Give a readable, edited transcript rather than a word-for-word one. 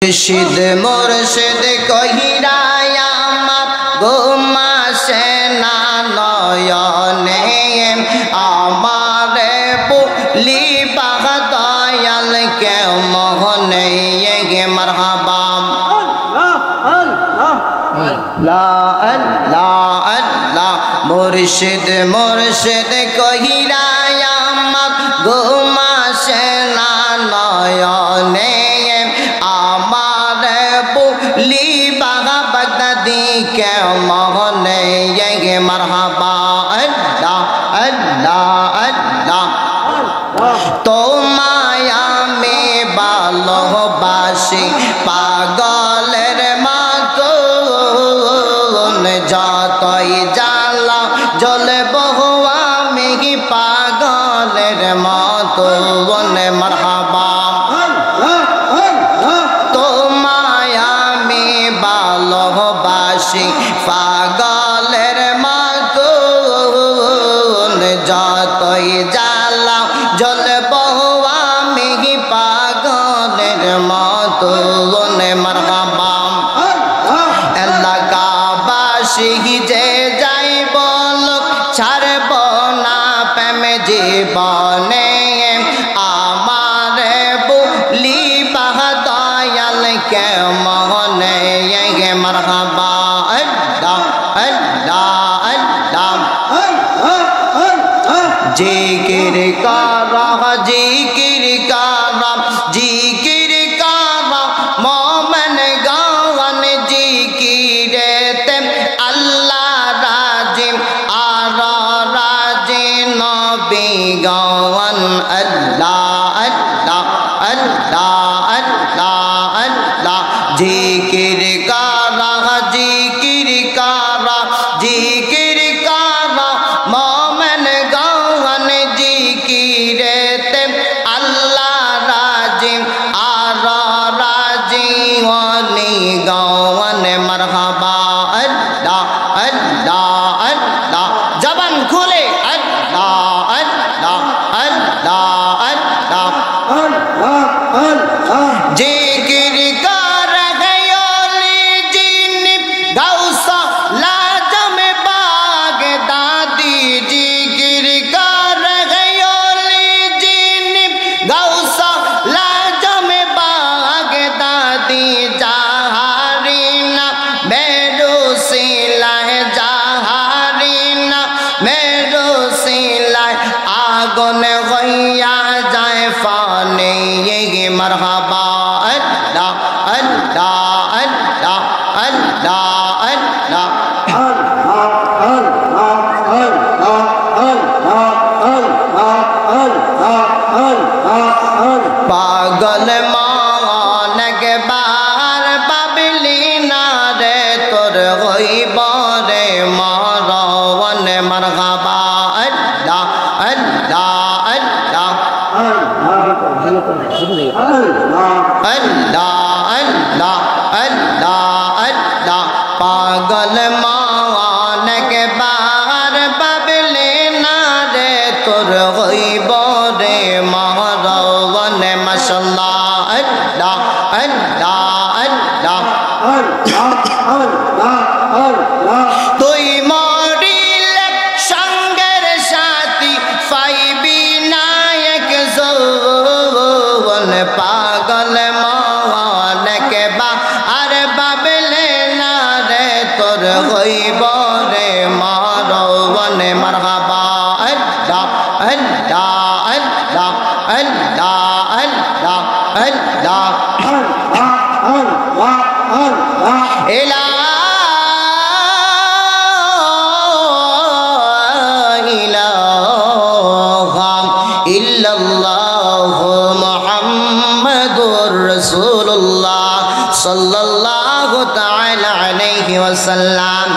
মুর্শিদ মুর্শিদ কহিরা আমার ঘুমাসে না নয়নে আমারে বলি দয়াল কে মোহনে মারহাবা মুর্শিদ মুর্শিদ কহিরা আমার ঘুমাসে না নয়নে के मोहने ये मरहबा अल्लाह अल्लाह अल्लाह तो माया में भालोबासी पागलेर मातन যতই জ্বালা জ্বলে বহু আমি পাগলের মতন মরহবা পাগলের মতন যতই জ্বালা জ্বলবো আমি পাগলের মতন মারহাবা এলাকাবাসী যে যাই বলুক ছাড়ব না প্রেম জীবনে আমারে বলি দয়াল কে মোহনে মারহাবা जिकिर कारा जिकिर कारा जिकिर कारा मोमन गावन जिकिरे ते अल्लाह राजी आरा राजी नबी गावन अल्लाह अल्लाह अल्लाह अल्लाह अल्लाह जिकिर कारा जिकिर कारा जिकिर कारा मोमन गावन जिकिरे ते अल्लाह राजी आरा राजी वाली गावन मरहबा अल्लाह अल्लाह अल्लाह जबान खुले अल्लाह अल्लाह अल्लाह अल्लाह अल्लाह जिकिर कर गयोली जिन गौसा लाजम बाग दादी जिकिर कर गयोली जिन गौसा लाजम बाग दादी जहारीना मेरो सिलाह जहारीना मेरो सिलाह आगन गैया जाए फाने ये मरहबा अल्लाह अल्लाह अल्लाह अल्लाह अल्लाह पागल मान के बार बाबली नारे तोर गईब रे मारवन मरहबा अल्लाह अल्लाह अल्लाह अल्लाह अल्लाह अल्लाह अल्लाह पागल मान के बार बाबले नारे तोर गईब रे मारवन माशाल्लाह अल्लाह अल्लाह अल्लाह তুই মরিলে সঙ্গের সাথী পাইবি নায়ক যৌবন পাগল মনকে বা আর বাবলে না রে তোর হইব রে মারওয়ান মারহাবা আল্লাহ আল্লাহ আল্লাহ আল্লাহ আল্লাহ আল্লাহ ইলা ইলাহা ইল্লাল্লাহু মুহাম্মাদুর রাসূলুল্লাহ সাল্লাল্লাহু তাআলা আলাইহি ওয়াসাল্লাম।